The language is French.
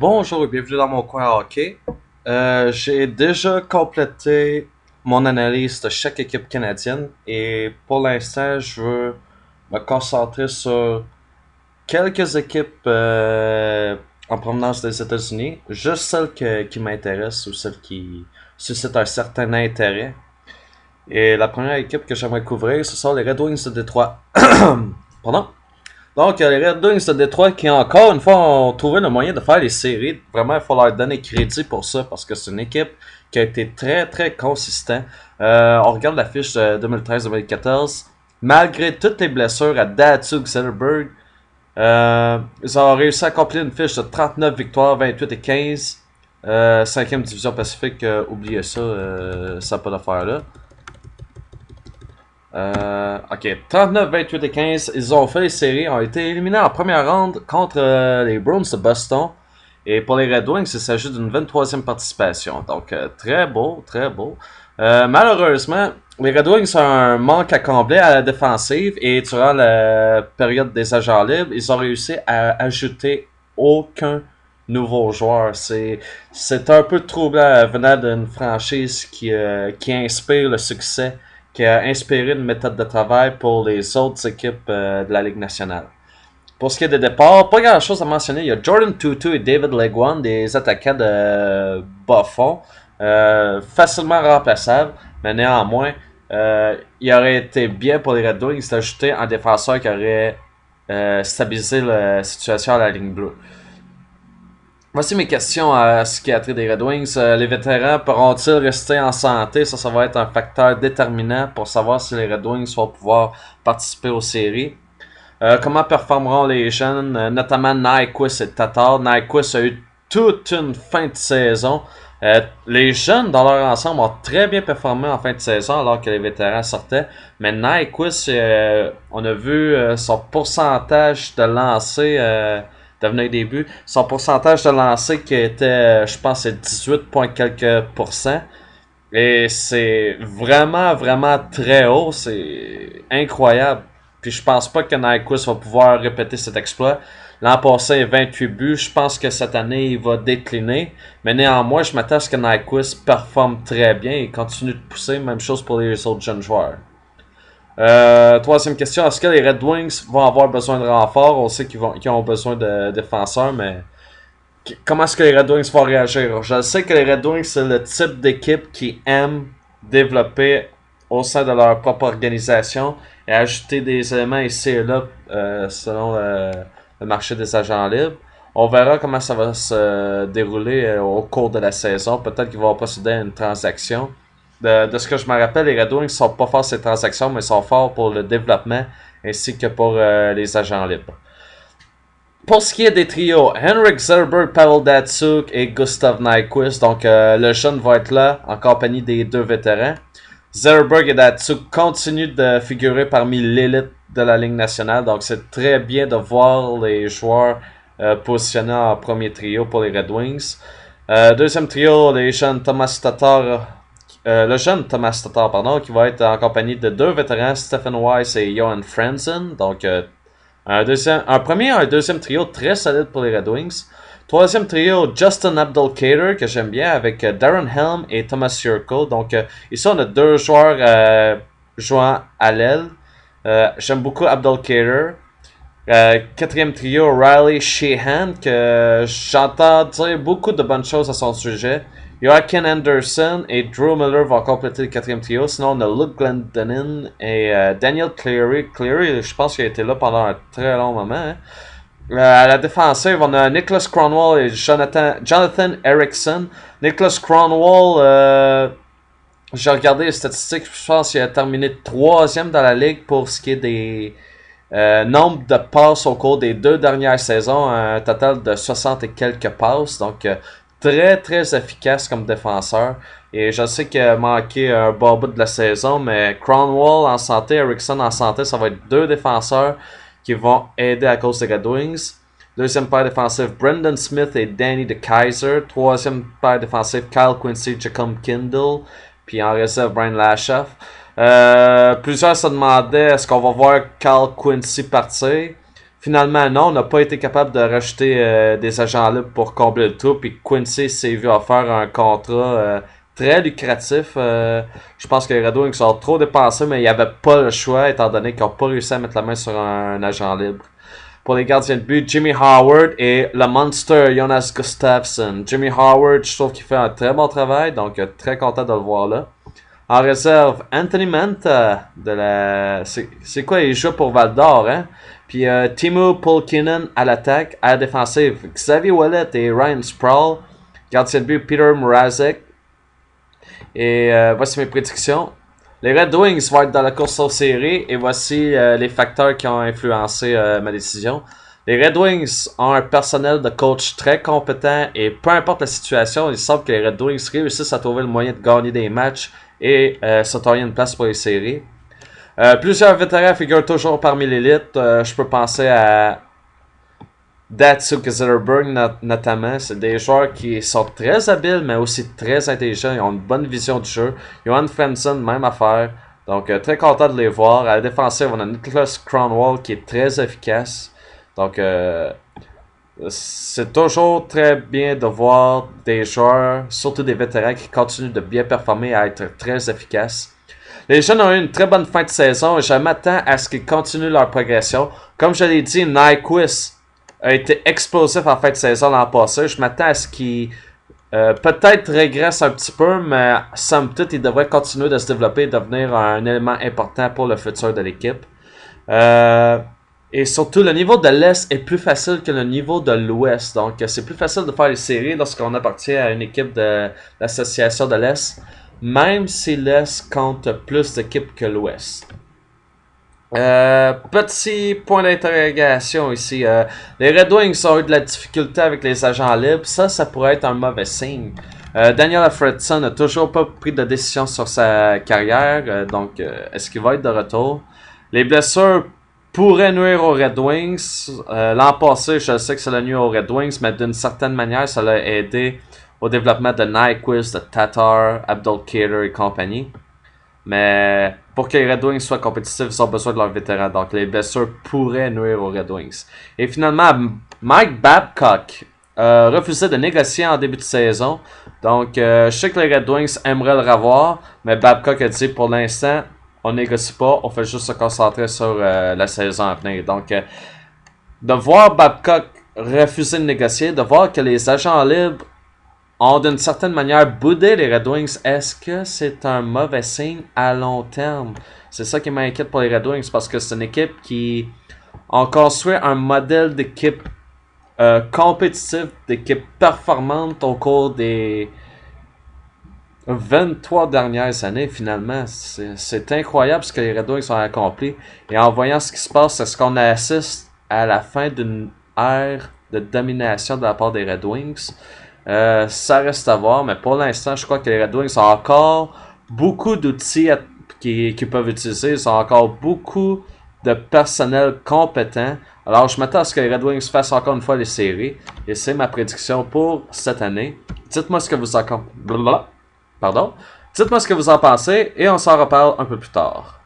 Bonjour et bienvenue dans mon coin hockey. J'ai déjà complété mon analyse de chaque équipe canadienne et pour l'instant, je veux me concentrer sur quelques équipes en provenance des États-Unis, juste celles qui m'intéressent ou celles qui suscitent un certain intérêt. Et la première équipe que j'aimerais couvrir, ce sont les Red Wings de Détroit. Pardon? Donc, les Red Wings de Détroit qui, encore une fois, ont trouvé le moyen de faire les séries. Vraiment, il faut leur donner crédit pour ça parce que c'est une équipe qui a été très, très consistante. On regarde la fiche de 2013-2014. Malgré toutes les blessures à Datsuk Zetterberg, ils ont réussi à accomplir une fiche de 39 victoires, 28 et 15. 5e division Pacifique, oubliez ça, ça n'a pas d'affaire là. Ok, 39, 28 et 15, ils ont fait les séries, ont été éliminés en première ronde contre les Bruins de Boston. Et pour les Red Wings, il s'agit d'une 23e participation. Donc, très beau, très beau. Malheureusement, les Red Wings ont un manque à combler à la défensive et durant la période des agents libres, ils ont réussi à ajouter aucun nouveau joueur. C'est un peu troublant venant d'une franchise qui inspire le succès, qui a inspiré une méthode de travail pour les autres équipes de la Ligue nationale. Pour ce qui est des départs, pas grand chose à mentionner. Il y a Jordan Tutu et David Legwan, des attaquants de bas fond, facilement remplaçables, mais néanmoins, il aurait été bien pour les Red Wings d'ajouter un défenseur qui aurait stabilisé la situation à la ligne bleue. Voici mes questions à ce qui a trait des Red Wings. Les vétérans pourront-ils rester en santé? Ça va être un facteur déterminant pour savoir si les Red Wings vont pouvoir participer aux séries. Comment performeront les jeunes, notamment Nyquist et Tatar? Nyquist a eu toute une fin de saison. Les jeunes, dans leur ensemble, ont très bien performé en fin de saison alors que les vétérans sortaient. Mais Nyquist, on a vu son pourcentage de lancer devenir des buts. Son pourcentage de lancer qui était, je pense, c'est 18 points quelques pourcents. Et c'est vraiment, vraiment très haut. C'est incroyable. Puis je pense pas que Nyquist va pouvoir répéter cet exploit. L'an passé, 28 buts. Je pense que cette année, il va décliner. Mais néanmoins, je m'attends à ce que Nyquist performe très bien et continue de pousser. Même chose pour les autres jeunes joueurs. Troisième question, est-ce que les Red Wings vont avoir besoin de renforts? On sait qu'ils ont besoin de défenseurs, mais comment est-ce que les Red Wings vont réagir? Je sais que les Red Wings, c'est le type d'équipe qui aime développer au sein de leur propre organisation et ajouter des éléments ici et là selon le marché des agents libres. On verra comment ça va se dérouler au cours de la saison. Peut-être qu'ils vont procéder à une transaction. De ce que je me rappelle, les Red Wings ne sont pas forts ces transactions, mais ils sont forts pour le développement ainsi que pour les agents libres. Pour ce qui est des trios, Henrik Zetterberg, Pavel Datsyuk et Gustav Nyquist. Donc, le jeune va être là en compagnie des deux vétérans. Zetterberg et Datsyuk continuent de figurer parmi l'élite de la Ligue nationale. Donc, c'est très bien de voir les joueurs positionnés en premier trio pour les Red Wings. Deuxième trio, les jeunes Thomas Tatar. Le jeune Thomas Tatar, pardon, qui va être en compagnie de deux vétérans, Stephen Weiss et Johan Franzen. Donc, un premier et un deuxième trio très solide pour les Red Wings. Troisième trio, Justin Abdelkader, que j'aime bien, avec Darren Helm et Thomas Jurko. Donc, ici, on a deux joueurs jouant à l'aile. J'aime beaucoup Abdelkader. Quatrième trio, Riley Sheehan, que j'entends dire beaucoup de bonnes choses à son sujet. Joaquin Anderson et Drew Miller vont compléter le quatrième trio. Sinon, on a Luke Glendening et Daniel Cleary. Cleary, je pense qu'il a été là pendant un très long moment. Hein. À la défensive, on a Nicholas Cronwall et Jonathan Erickson. Nicholas Cronwall, j'ai regardé les statistiques, je pense qu'il a terminé troisième dans la ligue pour ce qui est des nombre de passes au cours des deux dernières saisons. Un total de 60 et quelques passes. Donc, très très efficace comme défenseur. Et je sais qu'il a manqué un bas bout de la saison, mais Cronwall en santé, Erickson en santé, ça va être deux défenseurs qui vont aider à cause des Red Wings. Deuxième paire défensive, Brendan Smith et Danny DeKeyser. Troisième paire défensive, Kyle Quincy, Jacob Kindle. Puis en réserve, Brian Lashoff. Plusieurs se demandaient est-ce qu'on va voir Kyle Quincy partir. Finalement, non, on n'a pas été capable de rajouter des agents libres pour combler le tout. Puis Quincy s'est vu offrir un contrat très lucratif. Je pense que les Red Wings ont trop dépensé, mais il n'y avait pas le choix, étant donné qu'ils n'ont pas réussi à mettre la main sur un agent libre. Pour les gardiens de but, Jimmy Howard et le Monster Jonas Gustafsson. Jimmy Howard, je trouve qu'il fait un très bon travail, donc très content de le voir là. En réserve, Anthony Manta de la... C'est quoi, il joue pour Val d'Or, hein? Puis Timo Pulkkinen à l'attaque, à la défensive, Xavier Ouellet et Ryan Sproul. Gardien de but, Peter Mrazek. Et voici mes prédictions. Les Red Wings vont être dans la course aux séries et voici les facteurs qui ont influencé ma décision. Les Red Wings ont un personnel de coach très compétent et peu importe la situation, il semble que les Red Wings réussissent à trouver le moyen de gagner des matchs et s'autoriser une place pour les séries. Plusieurs vétérans figurent toujours parmi l'élite. Je peux penser à Datsuk Zetterberg notamment. C'est des joueurs qui sont très habiles mais aussi très intelligents. Ils ont une bonne vision du jeu. Johan Franson, même affaire. Donc très content de les voir. À la défensive, on a Nicholas Cronwall qui est très efficace. Donc c'est toujours très bien de voir des joueurs, surtout des vétérans, qui continuent de bien performer et à être très efficaces. Les jeunes ont eu une très bonne fin de saison et je m'attends à ce qu'ils continuent leur progression. Comme je l'ai dit, Nyquist a été explosif en fin de saison l'an passé. Je m'attends à ce qu'il peut-être régresse un petit peu, mais somme toute, il devrait continuer de se développer et devenir un élément important pour le futur de l'équipe. Et surtout, le niveau de l'Est est plus facile que le niveau de l'Ouest. Donc, c'est plus facile de faire les séries lorsqu'on appartient à une équipe de l'association de l'Est, même si l'Est compte plus d'équipes que l'Ouest. Petit point d'interrogation ici. Les Red Wings ont eu de la difficulté avec les agents libres. Ça pourrait être un mauvais signe. Daniel Alfredson n'a toujours pas pris de décision sur sa carrière. Donc, est-ce qu'il va être de retour? Les blessures pourraient nuire aux Red Wings. L'an passé, je sais que ça l'a nuit aux Red Wings, mais d'une certaine manière, ça l'a aidé au développement de Nyquist, de Tatar, Abdelkader et compagnie. Mais pour que les Red Wings soient compétitifs, ils ont besoin de leurs vétérans. Donc les blessures pourraient nuire aux Red Wings. Et finalement, Mike Babcock a refusé de négocier en début de saison. Donc je sais que les Red Wings aimeraient le revoir. Mais Babcock a dit pour l'instant, on négocie pas. On fait juste se concentrer sur la saison à venir. Donc de voir Babcock refuser de négocier, de voir que les agents libres ont d'une certaine manière boudé les Red Wings, est-ce que c'est un mauvais signe à long terme? C'est ça qui m'inquiète pour les Red Wings parce que c'est une équipe qui a construit un modèle d'équipe compétitive, d'équipe performante au cours des 23 dernières années finalement. C'est incroyable ce que les Red Wings ont accompli. Et en voyant ce qui se passe, est-ce qu'on assiste à la fin d'une ère de domination de la part des Red Wings? Ça reste à voir, mais pour l'instant, je crois que les Red Wings ont encore beaucoup d'outils qu'ils peuvent utiliser. Ils ont encore beaucoup de personnel compétent. Alors, je m'attends à ce que les Red Wings fassent encore une fois les séries. Et c'est ma prédiction pour cette année. Dites-moi ce que vous en... Pardon. Dites-moi ce que vous en pensez et on s'en reparle un peu plus tard.